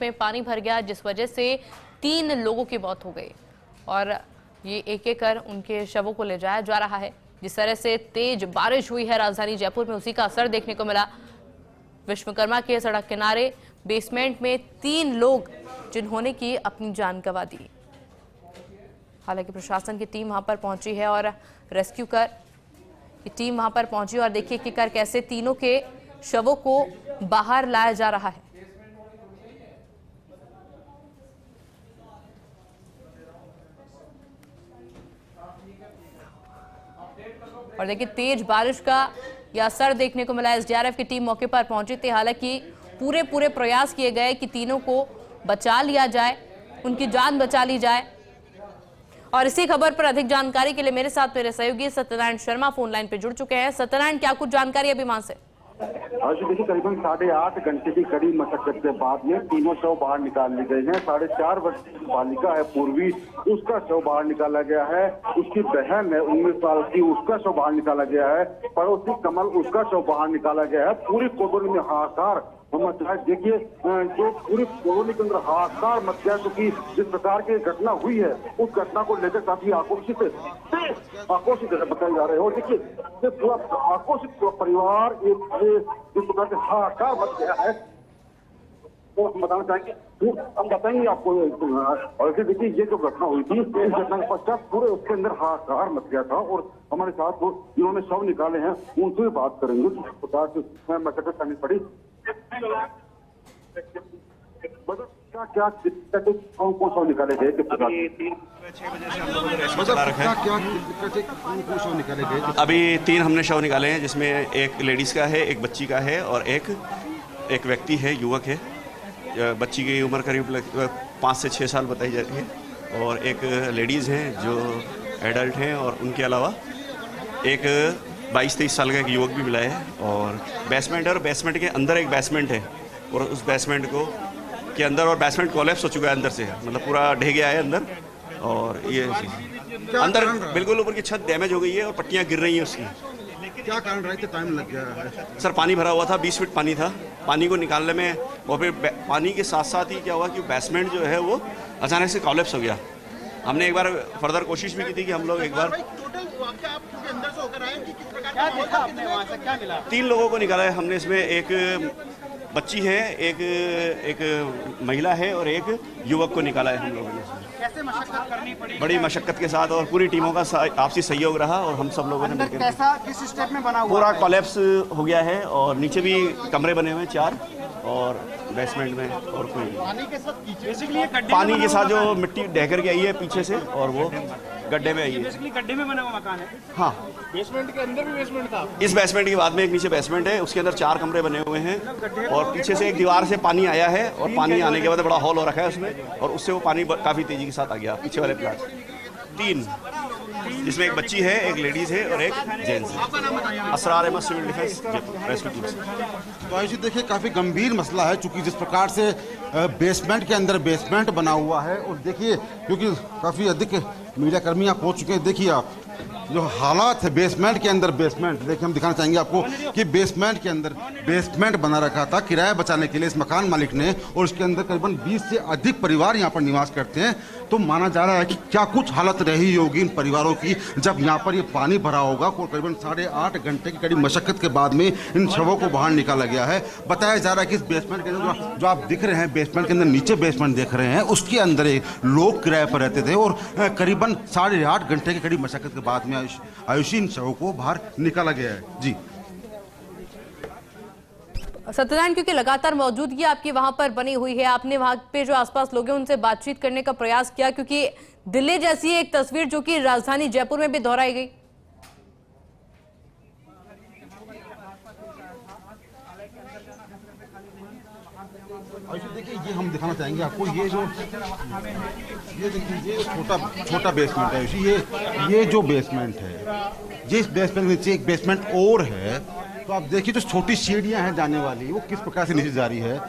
में पानी भर गया, जिस वजह से 3 लोगों की मौत हो गई और ये एक एक कर उनके शवों को ले जाया जा रहा है। जिस तरह से तेज बारिश हुई है राजधानी जयपुर में, उसी का असर देखने को मिला। विश्वकर्मा के सड़क किनारे बेसमेंट में 3 लोग जिन्होंने की अपनी जान गंवा दी। हालांकि प्रशासन की टीम वहां पर पहुंची है और रेस्क्यू कर की टीम वहां पर पहुंची और देखिए कि कर कैसे तीनों के शवों को बाहर लाया जा रहा है। और देखिए तेज बारिश का यह असर देखने को मिला। एसडीआरएफ की टीम मौके पर पहुंची थी। हालांकि पूरे प्रयास किए गए कि तीनों को बचा लिया जाए, उनकी जान बचा ली जाए। और इसी खबर पर अधिक जानकारी के लिए मेरे साथ मेरे सहयोगी सत्यनारायण शर्मा फोन लाइन पे जुड़ चुके हैं। सत्यनारायण, क्या कुछ जानकारी अभी वहां से? देखिए, करीबन 8.5 घंटे की कड़ी मशक्कत के बाद में तीनों शव बाहर निकाल लिए गए हैं। 4.5 वर्षीय बालिका है पूर्वी, उसका शव बाहर निकाला गया है। उसकी बहन है 19 साल की, उसका शव बाहर निकाला गया है। पड़ोसी कमल, उसका शव बाहर निकाला गया है। पूरी कॉलोनी में हाहाकार मच रहा है। देखिए, जो पूरी कॉलोनी के अंदर हाहाकार मच गया, क्योंकि जिस प्रकार की घटना हुई है उस घटना को लेकर काफी आक्रोशित बताए जा रहे हैं। और देखिए, पूरा आक्रोशित परिवार जिस प्रकार से हाहाकार मच गया है तो हम बताना चाहेंगे, हम बताएंगे आपको। और फिर देखिए, ये जो घटना हुई थी, इस घटना के पश्चात पूरे उसके अंदर हाहाकार मच गया था। और हमारे साथ वो जिन्होंने शव निकाले हैं उनसे भी बात करेंगे किस प्रकार से मशक्कत करनी पड़ी। क्या कौन कौन शव निकाले गए, किस प्रकार? अभी 3 हमने शव निकाले हैं, जिसमें एक लेडीज का है, एक बच्ची का है और एक व्यक्ति है, युवक है। बच्ची की उम्र करीब 5 से 6 साल बताई जाती है और एक लेडीज़ हैं जो एडल्ट हैं और उनके अलावा एक 22-23 साल का एक युवक भी मिला है। और बेसमेंट के अंदर एक बेसमेंट है और उस बेसमेंट के अंदर और बेसमेंट कोलैप्स हो चुका है अंदर से, मतलब पूरा ढह गया है अंदर। और ये अंदर बिल्कुल ऊपर की छत डैमेज हो गई है और पट्टियाँ गिर रही हैं उसकी। क्या कारण रहा है? टाइम लग गया है सर, पानी भरा हुआ था, 20 फीट पानी था। पानी को निकालने में और फिर पानी के साथ साथ ही क्या हुआ कि बेसमेंट जो है वो अचानक से कोलैप्स हो गया। हमने एक बार फर्दर कोशिश भी की थी कि हम लोग एक बार 3 लोगों को निकाला है हमने। इसमें एक बच्ची है, एक महिला है और एक युवक को निकाला है हम लोगों ने। कैसे मशक्कत करनी पड़ी? बड़ी मशक्कत के साथ और पूरी टीमों का आपसी सहयोग रहा और हम सब लोगों ने मिलकर। कैसा, किस स्टेप में बना हुआ? पूरा कोलैप्स हो गया है और नीचे भी कमरे बने हुए हैं 4 और बेसमेंट में और कोई पानी के साथ जो मिट्टी ढह करके आई है पीछे से और वो गड्ढे में आई है। गड्ढे में बना हुआ मकान है। हाँ, बेसमेंट के अंदर भी बेसमेंट था। इस बेसमेंट के बाद में एक नीचे बेसमेंट है, उसके अंदर 4 कमरे बने हुए हैं और पीछे से एक दीवार से पानी आया है और पानी आने के बाद बड़ा हॉल हो रखा है उसमें और उससे वो पानी काफी तेजी के साथ आ गया पीछे वाले प्लाट। 3, जिसमें एक बच्ची है, एक लेडीज है और एक जेंट्स है। Asrar Ahmad, civil defence rescue team से। तो ऐसे देखिए, काफी गंभीर मसला है, चूंकि जिस प्रकार से बेसमेंट के अंदर बेसमेंट बना हुआ है। और देखिए, क्योंकि काफी अधिक मीडिया कर्मी आप पहुंच चुके हैं, देखिए आप जो हालात है बेसमेंट के अंदर बेसमेंट, देखिए हम दिखाना चाहेंगे आपको कि बेसमेंट के अंदर बेसमेंट बना रखा था किराया बचाने के लिए इस मकान मालिक ने, और उसके अंदर करीबन 20 से अधिक परिवार यहाँ पर निवास करते हैं। तो माना जा रहा है कि क्या कुछ हालत रही होगी इन परिवारों की जब यहाँ पर ये पानी भरा होगा। करीबन 8.5 घंटे की कड़ी मशक्कत के बाद में इन शवों को बाहर निकाला गया है। बताया जा रहा है कि इस बेसमेंट के अंदर जो आप दिख रहे हैं, बेसमेंट के अंदर नीचे बेसमेंट देख रहे हैं, उसके अंदर लोग किराए पर रहते थे और करीबन 8.5 घंटे की कड़ी मशक्कत के बाद में आयुषी इन शवों को बाहर निकाला गया है। जी सत्यनारायण, क्योंकि लगातार मौजूदगी आपकी वहां पर बनी हुई है, आपने वहां पे जो आसपास लोग हैं उनसे बातचीत करने का प्रयास किया, क्योंकि दिल्ली जैसी एक तस्वीर जो कि राजधानी जयपुर में भी दोहराई गई। देखिए, ये हम दिखाना चाहेंगे आपको, ये देखिए, ये छोटा बेसमेंट है। ये जो बेसमेंट है, ये इस बेसमेंट के नीचे एक बेसमेंट और है। तो आप देखिए, जो छोटी सीढ़ियां हैं जाने वाली, वो किस प्रकार से नीचे जा रही है।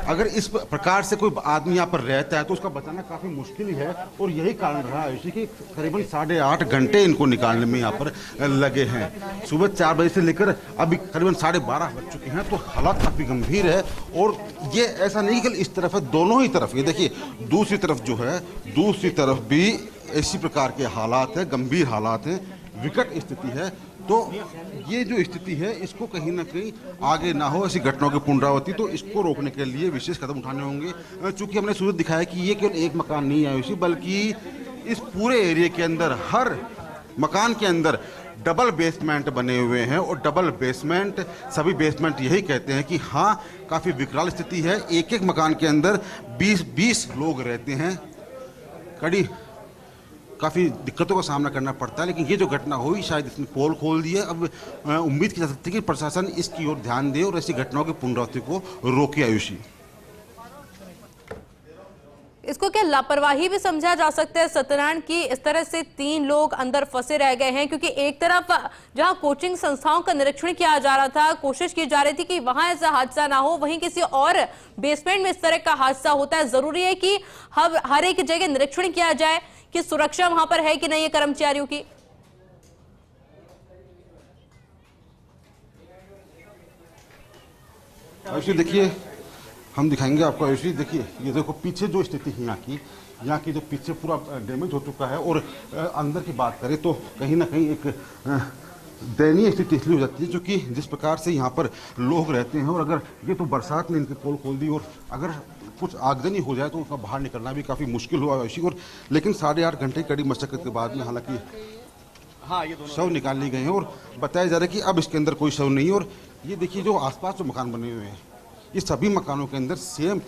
अगर इस प्रकार से कोई आदमी यहाँ पर रहता है तो उसका बचाना काफ़ी मुश्किल ही है। और यही कारण रहा है कि करीबन 8.5 घंटे इनको निकालने में यहाँ पर लगे हैं। सुबह 4 बजे से लेकर अभी करीबन 12:30 बज चुके हैं, तो हालात काफ़ी गंभीर है। और ये ऐसा नहीं कि इस तरफ है, दोनों ही तरफ, ये देखिए दूसरी तरफ जो है, दूसरी तरफ भी इसी प्रकार के हालात हैं, गंभीर हालात हैं, विकट स्थिति है। तो ये जो स्थिति है इसको कहीं ना कहीं आगे ना हो ऐसी घटनाओं की पुनरावृत्ति, तो इसको रोकने के लिए विशेष कदम उठाने होंगे। चूंकि हमने सूरत दिखाया कि ये केवल एक मकान नहीं है उसी, बल्कि इस पूरे एरिया के अंदर हर मकान के अंदर डबल बेसमेंट बने हुए हैं। और डबल बेसमेंट, सभी बेसमेंट यही कहते हैं कि हाँ काफ़ी विकराल स्थिति है। एक एक मकान के अंदर 20-20 लोग रहते हैं। काफ़ी दिक्कतों का सामना करना पड़ता है। लेकिन ये जो घटना हुई शायद इसने पोल खोल दी है। अब उम्मीद की जा सकती है कि प्रशासन इसकी ओर ध्यान दे और ऐसी घटनाओं की पुनरावृत्ति को रोके। आयुषी, इसको क्या लापरवाही भी समझा जा सकता है सत्यनारायण की इस तरह से 3 लोग अंदर फंसे रह गए हैं? क्योंकि एक तरफ जहां कोचिंग संस्थाओं का निरीक्षण किया जा रहा था, कोशिश की जा रही थी कि वहां ऐसा हादसा ना हो, वहीं किसी और बेसमेंट में इस तरह का हादसा होता है। जरूरी है कि हर एक जगह निरीक्षण किया जाए कि सुरक्षा वहां पर है कि नहीं है कर्मचारियों की। आयुषी देखिए, हम दिखाएंगे आपको। आयुषी देखिए, ये देखो पीछे जो स्थिति है यहाँ की जो पीछे पूरा डैमेज हो चुका है। और अंदर की बात करें तो कहीं ना कहीं एक दयनीय स्थिति इसलिए हो जाती है क्योंकि जिस प्रकार से यहाँ पर लोग रहते हैं। और अगर ये तो बरसात ने इनके पोल खोल दी और अगर कुछ आगजनी हो जाए तो उसका बाहर निकलना भी काफ़ी मुश्किल हुआ आयुषी। और लेकिन 8.5 घंटे कड़ी मशक्कत के बाद में हालांकि शव निकाल लिए गए हैं और बताया जा रहा है कि अब इसके अंदर कोई शव नहीं है। और ये देखिए जो आसपास जो मकान बने हुए हैं, ये सभी मकानों के अंदर सेम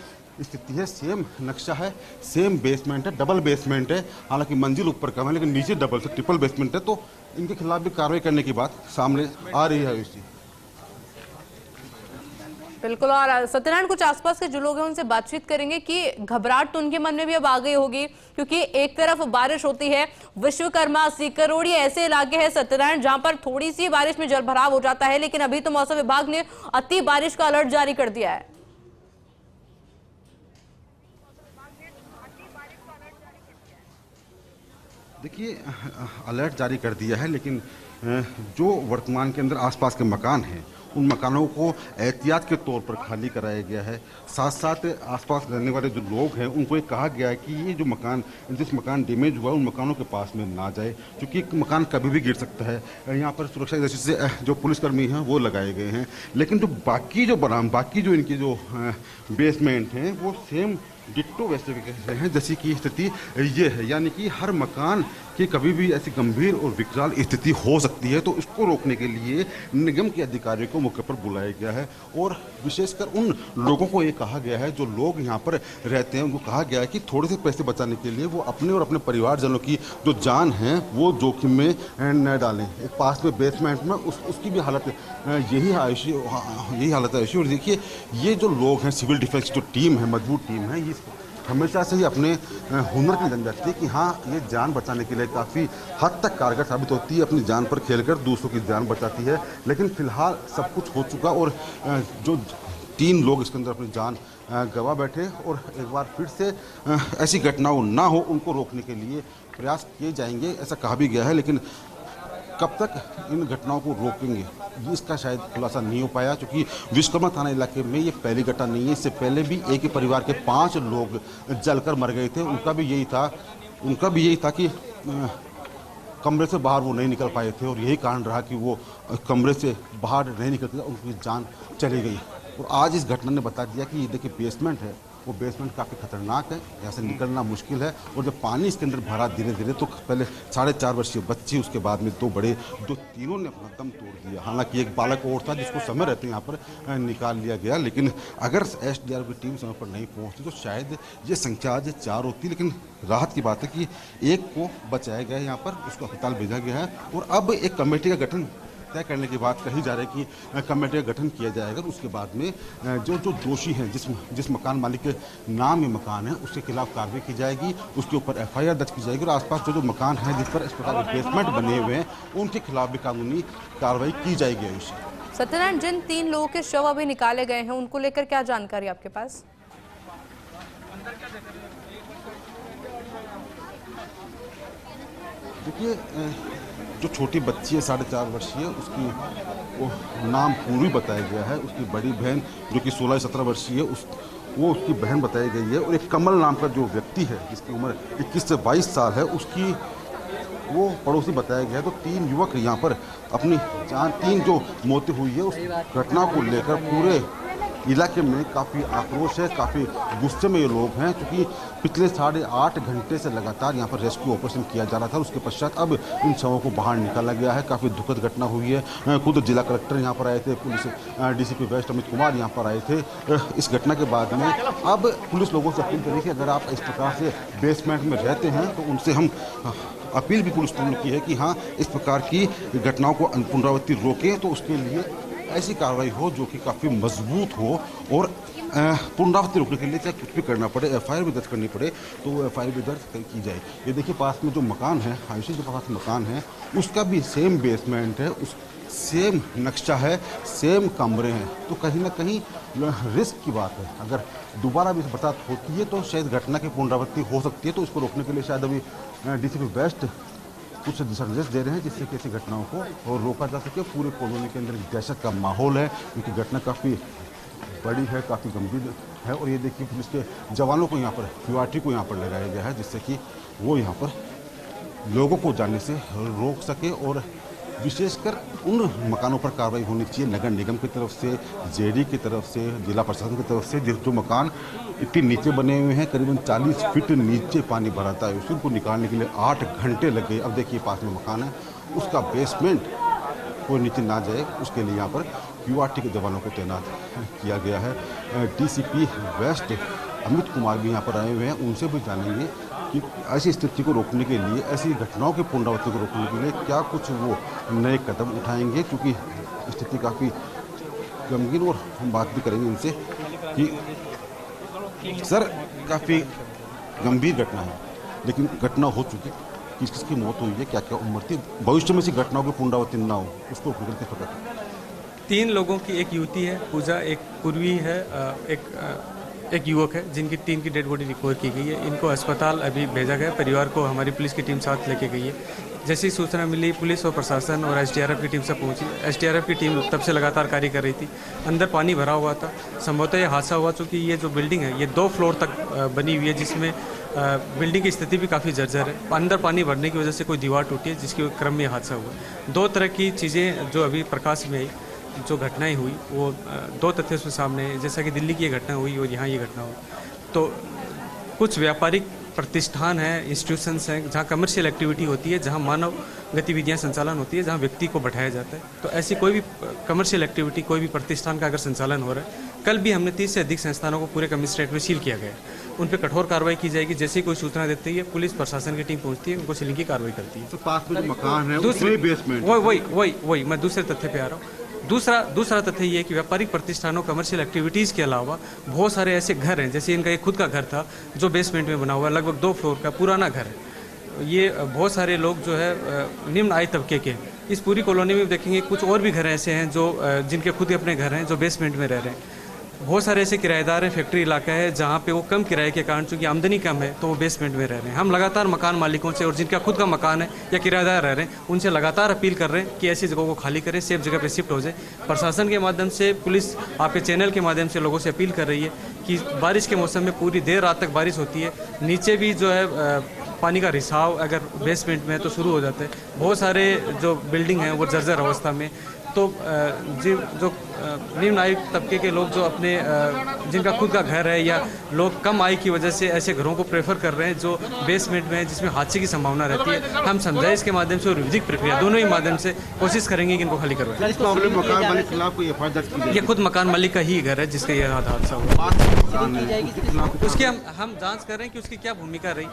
स्थिति है, सेम नक्शा है, सेम बेसमेंट है, डबल बेसमेंट है। हालांकि मंजिल ऊपर कम है लेकिन नीचे डबल से ट्रिपल बेसमेंट है। तो इनके खिलाफ भी कार्रवाई करने की बात सामने आ रही है आयुषी। बिल्कुल। और सत्यनारायण, कुछ आसपास के जो लोग हैं उनसे बातचीत करेंगे कि घबराहट तो उनके मन में भी अब आ गई होगी, क्योंकि एक तरफ बारिश होती है, विश्वकर्मा, सीकरोड, ये ऐसे इलाके हैं सत्यनारायण जहां पर थोड़ी सी बारिश में जलभराव हो जाता है। लेकिन अभी तो मौसम विभाग ने अति बारिश का अलर्ट जारी कर दिया है। देखिए, अलर्ट जारी कर दिया है, लेकिन जो वर्तमान के अंदर आसपास के मकान हैं उन मकानों को एहतियात के तौर पर खाली कराया गया है। साथ साथ आसपास रहने वाले जो लोग हैं उनको ये कहा गया है कि ये जो मकान, जिस मकान डैमेज हुआ उन मकानों के पास में ना जाए, क्योंकि मकान कभी भी गिर सकता है। यहाँ पर सुरक्षा की दृष्टि से जो पुलिसकर्मी हैं वो लगाए गए हैं। लेकिन जो बाकी जो इनके जो बेसमेंट हैं वो सेम डिट्टो वैसे हैं जैसी की स्थिति ये है। यानी कि हर मकान की कभी भी ऐसी गंभीर और विकराल स्थिति हो सकती है। तो इसको रोकने के लिए निगम के अधिकारियों को मौके पर बुलाया गया है। और विशेषकर उन लोगों को ये कहा गया है, जो लोग यहाँ पर रहते हैं, उनको कहा गया है कि थोड़े से पैसे बचाने के लिए वो अपने और अपने परिवारजनों की जो जान है वो जोखिम में न डालें। एक पास में बेसमेंट में उसकी भी हालत यही हालत है। और देखिए, ये जो लोग हैं, सिविल डिफेंस जो टीम है, मजबूत टीम है, ये हमेशा से ही अपने हुनर की जान जाती है कि हाँ ये जान बचाने के लिए काफ़ी हद तक कारगर साबित होती है। अपनी जान पर खेलकर दूसरों की जान बचाती है। लेकिन फिलहाल सब कुछ हो चुका और जो 3 लोग इसके अंदर अपनी जान गंवा बैठे। और एक बार फिर से ऐसी घटनाओं ना हो उनको रोकने के लिए प्रयास किए जाएंगे, ऐसा कहा भी गया है। लेकिन कब तक इन घटनाओं को रोकेंगे इसका शायद खुलासा नहीं हो पाया, क्योंकि विश्वकर्मा थाना इलाके में ये पहली घटना नहीं है। इससे पहले भी एक ही परिवार के 5 लोग जलकर मर गए थे। उनका भी यही था कि कमरे से बाहर वो नहीं निकल पाए थे और यही कारण रहा कि वो कमरे से बाहर नहीं निकलते, उनकी जान चली गई। और आज इस घटना ने बता दिया कि ये देखिए बेसमेंट है, वो बेसमेंट काफ़ी खतरनाक है, यहाँ से निकलना मुश्किल है। और जब पानी इसके अंदर भरा धीरे धीरे, तो पहले 4.5 वर्षीय बच्ची, उसके बाद में 2 बड़े, जो तीनों ने अपना दम तोड़ दिया। हालांकि एक बालक और था जिसको समय रहते यहाँ पर निकाल लिया गया। लेकिन अगर SDRF की टीम समय पर नहीं पहुँचती तो शायद ये संख्या आज 4 होती। लेकिन राहत की बात है कि एक को बचाया गया है, यहाँ पर उसको अस्पताल भेजा गया है। और अब एक कमेटी का गठन तय करने की बात कही जा रही है कि कमेटी का गठन किया जाएगा। उसके बाद में जो दोषी हैं, जिस मकान मालिक के नाम में मकान है, उसके खिलाफ कार्रवाई की जाएगी, उसके ऊपर FIR दर्ज की जाएगी। और आसपास जो मकान है जिस पर इस प्रकार के बेसमेंट बने हुए हैं उनके खिलाफ भी कानूनी कार्रवाई की जाएगी। सत्यनारायण, जिन 3 लोगों के शव अभी निकाले गए हैं उनको लेकर क्या जानकारी आपके पास? देखिए जो छोटी बच्ची है 4.5 वर्षीय, उसकी वो नाम पूर्वी बताया गया है। उसकी बड़ी बहन जो कि 16-17 वर्षीय है वो उसकी बहन बताई गई है। और एक कमल नाम का जो व्यक्ति है जिसकी उम्र 21 से 22 साल है, उसकी वो पड़ोसी बताया गया है। तो 3 युवक यहाँ पर अपनी जान 3 जो मौतें हुई है उस घटना को लेकर पूरे इलाके में काफ़ी आक्रोश है, काफ़ी गुस्से में ये लोग हैं, क्योंकि पिछले 8.5 घंटे से लगातार यहाँ पर रेस्क्यू ऑपरेशन किया जा रहा था। उसके पश्चात अब इन शवों को बाहर निकाला गया है। काफ़ी दुखद घटना हुई है। खुद जिला कलेक्टर यहाँ पर आए थे, police DCP waste Amit Kumar यहाँ पर आए थे। इस घटना के बाद में अब पुलिस लोगों से अपील करें कि अगर आप इस प्रकार से बेसमेंट में रहते हैं तो उनसे हम अपील भी पुलिस ने की है कि हाँ, इस प्रकार की घटनाओं को पुनरावृत्ति रोकें, तो उसके लिए ऐसी कार्रवाई हो जो कि काफ़ी मजबूत हो। और पुनरावृत्ति रोकने के लिए चाहे कुछ भी करना पड़े, एफआईआर भी दर्ज करनी पड़े तो एफआईआर भी दर्ज की जाए। ये देखिए पास में जो मकान है, आयुषी के पास मकान है, उसका भी सेम बेसमेंट है, उस सेम नक्शा है, सेम कमरे हैं। तो कहीं ना कहीं रिस्क की बात है। अगर दोबारा भी बरसात होती है तो शायद घटना की पुनरावृत्ति हो सकती है। तो इसको रोकने के लिए शायद अभी डीसीपी वेस्ट कुछ दिशा निर्देश दे रहे हैं जिससे कि ऐसी घटनाओं को और रोका जा सके। पूरे कॉलोनी के अंदर दहशत का माहौल है क्योंकि घटना काफ़ी बड़ी है, काफ़ी गंभीर है। और ये देखिए पुलिस के जवानों को यहाँ पर क्यूआरटी को यहाँ पर लगाया गया है जिससे कि वो यहाँ पर लोगों को जाने से रोक सके। और विशेषकर उन मकानों पर कार्रवाई होनी चाहिए नगर निगम की तरफ से, जेडी की तरफ से, जिला प्रशासन की तरफ से, जो मकान इतने नीचे बने हुए हैं, करीबन 40 फीट नीचे पानी भराता है, उसको निकालने के लिए 8 घंटे लग गए। अब देखिए पास में मकान है, उसका बेसमेंट कोई नीचे ना जाए उसके लिए यहाँ पर क्यूआरटी के जवानों को तैनात किया गया है। डीसीपी वेस्ट अमित कुमार भी यहाँ पर आए हुए हैं, उनसे भी जानेंगे कि ऐसी स्थिति को रोकने के लिए, ऐसी घटनाओं की पुनरावृत्ति को रोकने के लिए क्या कुछ वो नए कदम उठाएंगे, क्योंकि स्थिति काफ़ी गंभीर। और हम बात भी करेंगे इनसे कि सर काफ़ी गंभीर घटना है, लेकिन घटना हो चुकी, किसकी मौत हुई है, क्या क्या उम्र थी, भविष्य में ऐसी घटनाओं की पुनरावृत्ति ना हो उसको रोकने के लिए 3 लोगों की, एक युवती है पूजा, एक पूर्वी है, एक युवक है, जिनकी 3 की डेड बॉडी रिकवर की गई है। इनको अस्पताल अभी भेजा गया। परिवार को हमारी पुलिस की टीम साथ लेके गई है। जैसी सूचना मिली पुलिस और प्रशासन और एसडीआरएफ की टीम से पहुंची। एसडीआरएफ की टीम तब से लगातार कार्य कर रही थी। अंदर पानी भरा हुआ था। संभवतः ये हादसा हुआ चूँकि ये जो बिल्डिंग है ये 2 फ्लोर तक बनी हुई है, जिसमें बिल्डिंग की स्थिति भी काफ़ी जर्जर है। अंदर पानी भरने की वजह से कोई दीवार टूटी है, जिसके क्रम में हादसा हुआ। 2 तरह की चीज़ें जो अभी प्रकाश में आई, जो घटनाएं हुई वो 2 तथ्य उसमें सामने है। जैसा कि दिल्ली की ये घटना हुई और यहाँ ये घटना हुई, तो कुछ व्यापारिक प्रतिष्ठान हैं, इंस्टीट्यूशंस हैं, जहाँ कमर्शियल एक्टिविटी होती है, जहाँ मानव गतिविधियाँ संचालन होती है, जहाँ व्यक्ति को बैठाया जाता है। तो ऐसी कोई भी कमर्शियल एक्टिविटी, कोई भी प्रतिष्ठान का अगर संचालन हो रहा है, कल भी हमने 30 से अधिक संस्थानों को पूरे कमिश्नरेट में सील किया गया है। उन पर कठोर कार्रवाई की जाएगी। जैसे ही कोई सूचना देती है पुलिस प्रशासन की टीम पहुंचती है, उनको सीलिंग की कार्रवाई करती है। तो पास में जो मकान है उसमें बेसमेंट, वही मैं दूसरे तथ्य पे आ रहा हूँ। दूसरा तथ्य ये है कि व्यापारिक प्रतिष्ठानों, कमर्शियल एक्टिविटीज़ के अलावा बहुत सारे ऐसे घर हैं, जैसे इनका एक खुद का घर था जो बेसमेंट में बना हुआ है, लगभग 2 फ्लोर का पुराना घर है। ये बहुत सारे लोग जो है निम्न आय तबके के, इस पूरी कॉलोनी में देखेंगे कुछ और भी घर ऐसे हैं जो जिनके खुद के अपने घर हैं, जो बेसमेंट में रह रहे हैं। बहुत सारे ऐसे किराएदार हैं, फैक्ट्री इलाका है जहाँ पे वो कम किराए के कारण, चूँकि आमदनी कम है, तो वो बेसमेंट में रह रहे हैं। हम लगातार मकान मालिकों से और जिनका खुद का मकान है या किराएदार रह रहे हैं, उनसे लगातार अपील कर रहे हैं कि ऐसी जगहों को खाली करें, सेफ जगह पे शिफ्ट हो जाए। प्रशासन के माध्यम से, पुलिस आपके चैनल के माध्यम से लोगों से अपील कर रही है कि बारिश के मौसम में पूरी देर रात तक बारिश होती है, नीचे भी जो है पानी का रिसाव अगर बेसमेंट में है तो शुरू हो जाता है। बहुत सारे जो बिल्डिंग हैं वो जर्जर अवस्था में, तो जो निम्न आय तबके के लोग जो अपने जिनका खुद का घर है या लोग कम आय की वजह से ऐसे घरों को प्रेफर कर रहे हैं जो बेसमेंट में है, जिसमें हादसे की संभावना रहती है। हम समझाइश के माध्यम से और विधिक प्रक्रिया दोनों ही माध्यम से कोशिश करेंगे कि इनको खाली करवाएं। इस मामले में मकान मालिक के खिलाफ कोई एफआईआर दर्ज की जाए? ये खुद मकान मालिक का ही घर है जिसका यह हादसा हुआ। उसकी हम जाँच कर रहे हैं कि उसकी क्या भूमिका रही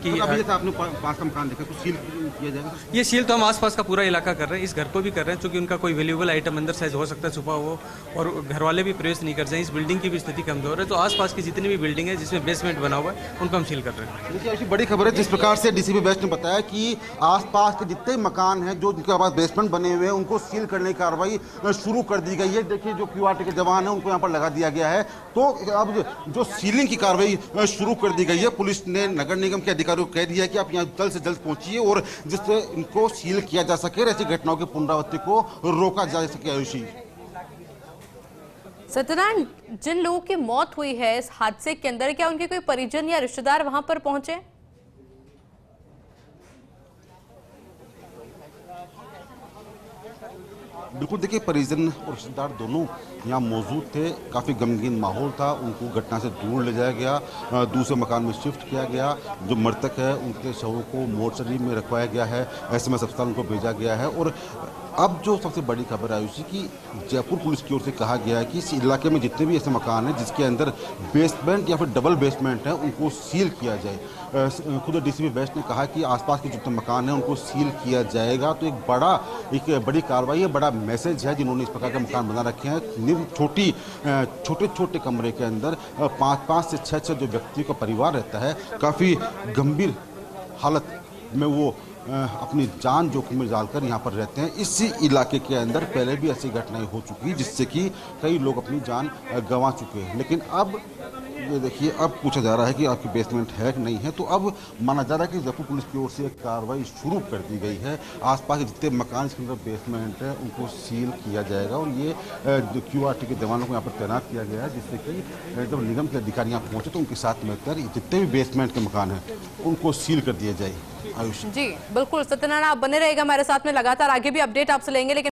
कि आपने पास का मकान देखा, कुछ सील किया जाएगा? ये सील तो हम आसपास का पूरा इलाका कर रहे हैं, इस घर को भी कर रहे हैं, क्योंकि उनका कोई वैल्यूएबल आइटम अंदर साइज हो सकता है छुपा हो, और घर वाले भी प्रवेश नहीं कर जाए। इस बिल्डिंग की भी स्थिति कमजोर है, तो आसपास की जितनी भी बिल्डिंग है जिसमें बेसमेंट बना हुआ है उनको हम सील कर रहे हैं। देखिए ऐसी बड़ी खबर है, जिस प्रकार से डीसीपी वेस्ट ने बताया कि आसपास के जितने मकान हैं जो जिनके पास बेसमेंट बने हुए हैं उनको सील करने की कार्रवाई शुरू कर दी गई है। देखिए जो क्यूआरटी के जवान हैं उनको यहाँ पर लगा दिया गया है। तो अब जो सीलिंग की कार्रवाई शुरू कर दी गई है, पुलिस ने नगर निगम के अधिकारियों को कह दिया है कि आप यहाँ जल्द से जल्द पहुंचिए और जिससे इनको सील किया जा सके, ऐसी घटनाओं की पुनरावृत्ति को रोका जा सके। आयुषी, सत्यनारायण, जिन लोगों की मौत हुई है इस हादसे के अंदर, क्या उनके कोई परिजन या रिश्तेदार वहां पर पहुंचे? बिल्कुल, देखिए परिजन और रिश्तेदार दोनों यहाँ मौजूद थे। काफ़ी गमगीन माहौल था। उनको घटना से दूर ले जाया गया, दूसरे मकान में शिफ्ट किया गया। जो मृतक है उनके शवों को मोर्चरी में रखवाया गया है, एसएमएस अस्पताल उनको भेजा गया है। और अब जो सबसे बड़ी खबर आई उसी की जयपुर पुलिस की ओर से कहा गया है कि इस इलाके में जितने भी ऐसे मकान हैं जिसके अंदर बेसमेंट या फिर डबल बेसमेंट है उनको सील किया जाए। खुद डीसीपी वेस्ट ने कहा कि आसपास के जितने मकान हैं उनको सील किया जाएगा। तो एक बड़ी कार्रवाई है, बड़ा मैसेज है। जिन्होंने इस प्रकार के मकान बना रखे हैं छोटे छोटे कमरे के अंदर 5 से 6 जो व्यक्ति का परिवार रहता है, काफ़ी गंभीर हालत में वो अपनी जान जोखिम में डालकर यहाँ पर रहते हैं। इसी इलाके के अंदर पहले भी ऐसी घटनाएं हो चुकी जिससे कि कई लोग अपनी जान गंवा चुके हैं। लेकिन अब ये देखिए, अब पूछा जा रहा है कि आपकी बेसमेंट है कि नहीं है। तो अब माना जा रहा है कि जयपुर पुलिस की ओर से एक कार्रवाई शुरू कर दी गई है। आसपास के जितने मकान जिसके अंदर बेसमेंट है उनको सील किया जाएगा और ये क्यूआरटी के जवानों को यहाँ पर तैनात किया गया है, जिससे कि जब निगम के अधिकारी यहाँ पहुँचे तो उनके साथ मिलकर जितने भी बेसमेंट के मकान हैं उनको सील कर दिया जाए। आयुष जी बिल्कुल, सत्यनारायण आप बने रहेगा हमारे साथ में, लगातार आगे भी अपडेट आपसे लेंगे। लेकिन